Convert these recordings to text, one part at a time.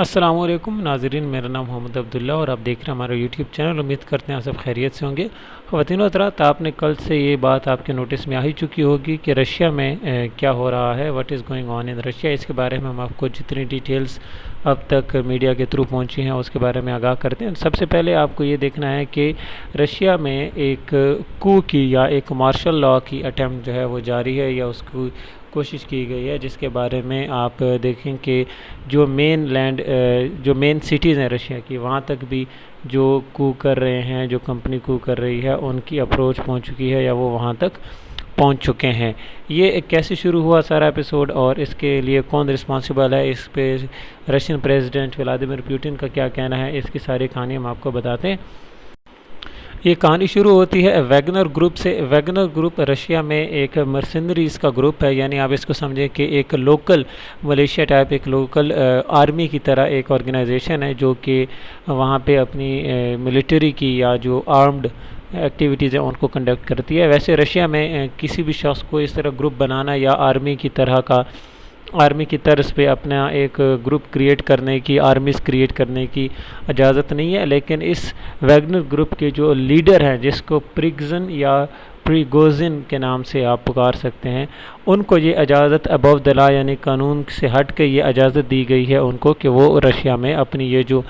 السلام علیکم ناظرین، میرا نام محمد عبداللہ اور آپ دیکھ رہے ہیں ہمارا یوٹیوب چینل۔ امید کرتے ہیں آپ سب خیریت سے ہوں گے۔ خواتین و حضرات، آپ نے کل سے یہ بات آپ کے نوٹس میں آ ہی چکی ہوگی کہ رشیا میں کیا ہو رہا ہے، what is going on in Russia. اس کے بارے میں ہم آپ کو جتنی ڈیٹیلز اب تک میڈیا کے تھرو پہنچی ہیں اس کے بارے میں آگاہ کرتے ہیں۔ سب سے پہلے آپ کو یہ دیکھنا ہے کہ رشیا میں ایک کو کی یا ایک مارشل لاء کی اٹیمپٹ جو ہے وہ جاری ہے، یا اس کو کوشش کی گئی ہے، جس کے بارے میں آپ دیکھیں کہ جو مین سٹیز ہیں رشیا کی، وہاں تک بھی جو کو کر رہے ہیں، جو کمپنی کو کر رہی ہے، ان کی اپروچ پہنچ چکی ہے یا وہ وہاں تک پہنچ چکے ہیں۔ یہ کیسے شروع ہوا سارا ایپیسوڈ اور اس کے لیے کون رسپانسبل ہے، اس پہ رشین پریزیڈنٹ ولادیمیر پوٹن کا کیا کہنا ہے، اس کی ساری کہانی ہم آپ کو بتاتے ہیں۔ یہ کہانی شروع ہوتی ہے ویگنر گروپ سے۔ ویگنر گروپ رشیا میں ایک مرسنریز کا گروپ ہے، یعنی آپ اس کو سمجھیں کہ ایک لوکل ملیشیا ٹائپ، ایک لوکل آرمی کی طرح ایک آرگنائزیشن ہے جو کہ وہاں پہ اپنی ملٹری کی یا جو آرمڈ ایکٹیویٹیز ہیں ان کو کنڈکٹ کرتی ہے۔ ویسے رشیا میں کسی بھی شخص کو اس طرح گروپ بنانا یا آرمی کی طرز پہ اپنا ایک گروپ کریٹ کرنے کی، آرمیز کریٹ کرنے کی اجازت نہیں ہے، لیکن اس ویگنر گروپ کے جو لیڈر ہیں، جس کو پریگزن یا پریگوزن کے نام سے آپ پکار سکتے ہیں، ان کو یہ اجازت ابو دی لا یعنی قانون سے ہٹ کے یہ اجازت دی گئی ہے ان کو کہ وہ رشیا میں اپنی یہ جو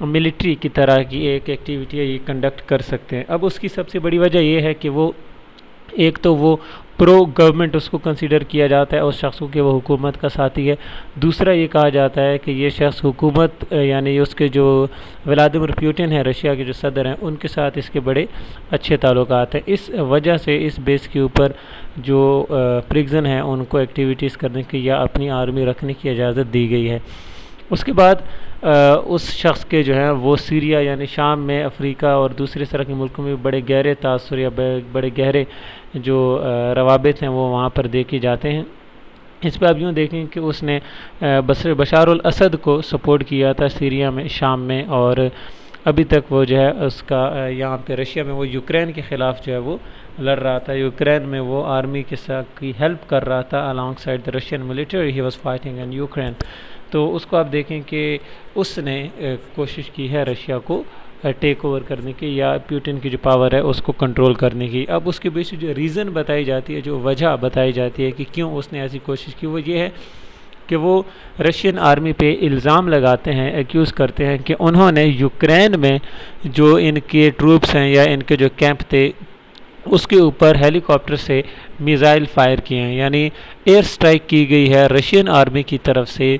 ملٹری کی طرح کی ایک ایکٹیویٹی ہے یہ کنڈکٹ کر سکتے ہیں۔ اب اس کی سب سے بڑی وجہ یہ ہے کہ وہ ایک تو وہ پرو گورنمنٹ اس کو کنسیڈر کیا جاتا ہے اس شخص کو کہ وہ حکومت کا ساتھی ہے۔ دوسرا یہ کہا جاتا ہے کہ یہ شخص حکومت یعنی اس کے جو ولادیمیر پوٹن ہیں رشیا کے جو صدر ہیں، ان کے ساتھ اس کے بڑے اچھے تعلقات ہیں۔ اس وجہ سے اس بیس کے اوپر جو پریگزن ہیں ان کو ایکٹیویٹیز کرنے کی یا اپنی آرمی رکھنے کی اجازت دی گئی ہے۔ اس کے بعد اس شخص کے جو ہیں وہ سیریا یعنی شام میں، افریقہ اور دوسرے طرح کے ملکوں میں بڑے گہرے تاثر یا بڑے گہرے جو روابط ہیں وہ وہاں پر دیکھے جاتے ہیں۔ اس پہ آپ یوں دیکھیں کہ اس نے بشار الاسد کو سپورٹ کیا تھا سیریا میں، شام میں، اور ابھی تک وہ جو ہے اس کا یہاں پہ رشیا میں وہ یوکرین کے خلاف جو ہے وہ لڑ رہا تھا۔ یوکرین میں وہ آرمی کے ساتھ کی ہیلپ کر رہا تھا along side the Russian military he was fighting in Ukraine۔ تو اس کو آپ دیکھیں کہ اس نے کوشش کی ہے رشیا کو ٹیک اوور کرنے کی یا پیوٹن کی جو پاور ہے اس کو کنٹرول کرنے کی۔ اب اس کے پیچھے جو ریزن بتائی جاتی ہے، جو وجہ بتائی جاتی ہے کہ کیوں اس نے ایسی کوشش کی، وہ یہ ہے کہ وہ رشین آرمی پہ الزام لگاتے ہیں، ایکیوز کرتے ہیں کہ انہوں نے یوکرین میں جو ان کے ٹروپس ہیں یا ان کے جو کیمپ تھے اس کے اوپر ہیلی کاپٹر سے میزائل فائر کیے ہیں، یعنی ایئر سٹرائک کی گئی ہے رشین آرمی کی طرف سے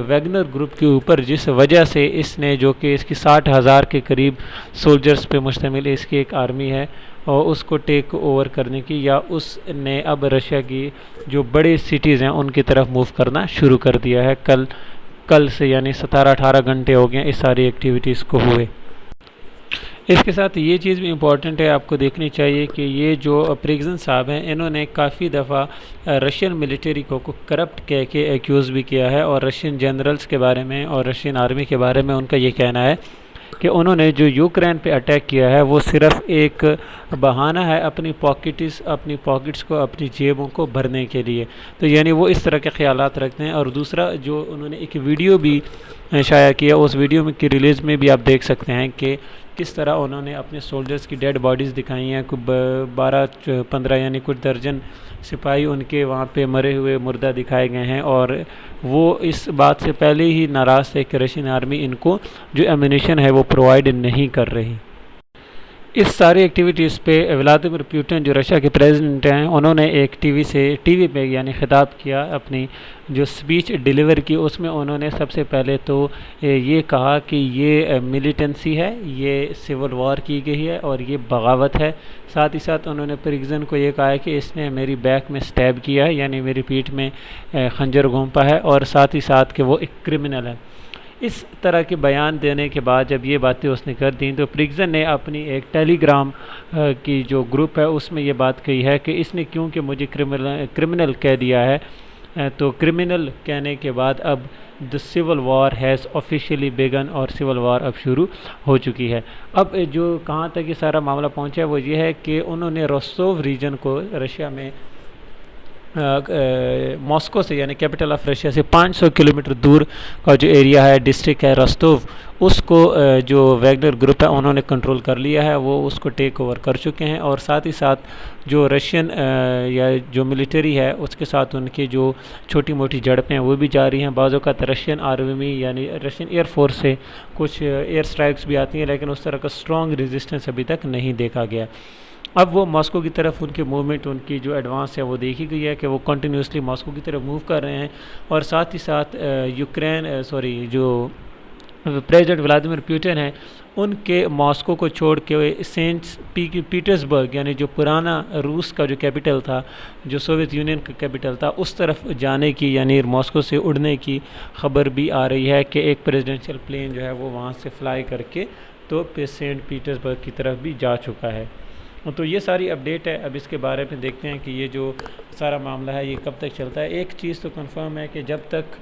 ویگنر گروپ کے اوپر، جس وجہ سے اس نے جو کہ اس کی 60,000 کے قریب سولجرز پہ مشتمل اس کی ایک آرمی ہے، اور اس کو ٹیک اوور کرنے کی، یا اس نے اب رشیا کی جو بڑے سٹیز ہیں ان کی طرف موو کرنا شروع کر دیا ہے۔ کل سے یعنی 17-18 گھنٹے ہو گئے اس ساری ایکٹیویٹیز کو ہوئے۔ اس کے ساتھ یہ چیز بھی امپورٹنٹ ہے، آپ کو دیکھنی چاہیے کہ یہ جو پریگزن صاحب ہیں انہوں نے کافی دفعہ رشین ملٹری کو کرپٹ کہہ کے ایکیوز بھی کیا ہے، اور رشین جنرلز کے بارے میں اور رشین آرمی کے بارے میں ان کا یہ کہنا ہے کہ انہوں نے جو یوکرین پہ اٹیک کیا ہے وہ صرف ایک بہانہ ہے اپنی پاکٹس کو، اپنی جیبوں کو بھرنے کے لیے۔ تو یعنی وہ اس طرح کے خیالات رکھتے ہیں۔ اور دوسرا جو انہوں نے ایک ویڈیو بھی شائع کیا، اس ویڈیو کی ریلیز میں بھی آپ دیکھ سکتے ہیں کہ کس طرح انہوں نے اپنے سولجرز کی ڈیڈ باڈیز دکھائی ہیں، 12-15 یعنی کچھ درجن سپاہی ان کے وہاں پہ مرے ہوئے مردہ دکھائے گئے ہیں، اور وہ اس بات سے پہلے ہی ناراض تھے کہ رشین آرمی ان کو جو ایمونیشن ہے وہ پرووائڈ نہیں کر رہی۔ اس ساری ایکٹیویٹیز پہ ولادیمیر پوٹن جو رشیا کے پریزیڈنٹ ہیں، انہوں نے ایک ٹی وی پہ یعنی خطاب کیا، اپنی جو سپیچ ڈیلیور کی، اس میں انہوں نے سب سے پہلے تو یہ کہا کہ یہ ملیٹنسی ہے، یہ سول وار کی گئی ہے اور یہ بغاوت ہے۔ ساتھ ہی ساتھ انہوں نے پریگزن کو یہ کہا ہے کہ اس نے میری بیک میں سٹیب کیا ہے، یعنی میری پیٹھ میں خنجر گھونپا ہے، اور ساتھ ہی ساتھ کہ وہ ایک کرمنل ہے۔ اس طرح کے بیان دینے کے بعد جب یہ باتیں اس نے کر دیں تو پریگزن نے اپنی ایک ٹیلی گرام کی جو گروپ ہے اس میں یہ بات کہی ہے کہ اس نے کیونکہ مجھے کرمنل کہہ دیا ہے، تو کرمنل کہنے کے بعد اب the civil war has officially begun، اور سول وار اب شروع ہو چکی ہے۔ اب جو کہاں تک یہ سارا معاملہ پہنچا ہے وہ یہ ہے کہ انہوں نے روستوو ریجن کو رشیا میں ماسکو سے یعنی کیپٹل آف رشیا سے 500 کلومیٹر دور کا جو ایریا ہے ڈسٹرکٹ ہے رستوف، اس کو جو ویگنر گروپ ہے انہوں نے کنٹرول کر لیا ہے، وہ اس کو ٹیک اوور کر چکے ہیں، اور ساتھ ہی ساتھ جو رشین یا جو ملٹری ہے اس کے ساتھ ان کی جو چھوٹی موٹی جھڑپیں ہیں وہ بھی جاری ہیں۔ بعض اوقات رشین آرمی یعنی رشین ایئر فورس سے کچھ ایئر سٹرائکس بھی آتی ہیں، لیکن اس طرح کا اسٹرانگ ریزسٹنس ابھی تک نہیں دیکھا گیا۔ اب وہ ماسکو کی طرف ان کی موومنٹ، ان کی جو ایڈوانس ہے وہ دیکھی گئی ہے کہ وہ کنٹینیوسلی ماسکو کی طرف موو کر رہے ہیں، اور ساتھ ہی ساتھ جو پریزیڈنٹ ولادیمیر پوٹن ہیں ان کے ماسکو کو چھوڑ کے سینٹ پیٹرزبرگ یعنی جو پرانا روس کا جو کیپٹل تھا، جو سوویت یونین کا کیپٹل تھا، اس طرف جانے کی یعنی ماسکو سے اڑنے کی خبر بھی آ رہی ہے کہ ایک پریزیڈنشیل پلین جو ہے وہ وہاں سے فلائی کر کے تو سینٹ پیٹرزبرگ کی طرف بھی جا چکا ہے۔ تو یہ ساری اپڈیٹ ہے، اب اس کے بارے میں دیکھتے ہیں کہ یہ جو سارا معاملہ ہے یہ کب تک چلتا ہے۔ ایک چیز تو کنفرم ہے کہ جب تک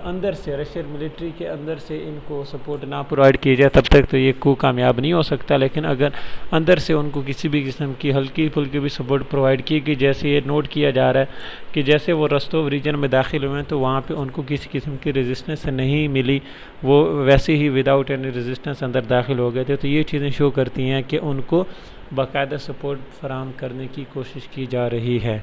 اندر سے رشین ملٹری کے اندر سے ان کو سپورٹ نہ پرووائڈ کی جائے تب تک تو یہ کو کامیاب نہیں ہو سکتا، لیکن اگر اندر سے ان کو کسی بھی قسم کی ہلکی پھلکی بھی سپورٹ پرووائڈ کی گئی، جیسے یہ نوٹ کیا جا رہا ہے کہ جیسے وہ رستوف ریجن میں داخل ہوئے ہیں تو وہاں پہ ان کو کسی قسم کی ریزسٹنس نہیں ملی، وہ ویسے ہی وداؤٹ اینی ریزسٹنس اندر داخل ہو گئے تھے، تو یہ چیزیں شو کرتی ہیں کہ ان کو باقاعدہ سپورٹ فراہم کرنے کی کوشش کی جا رہی ہے۔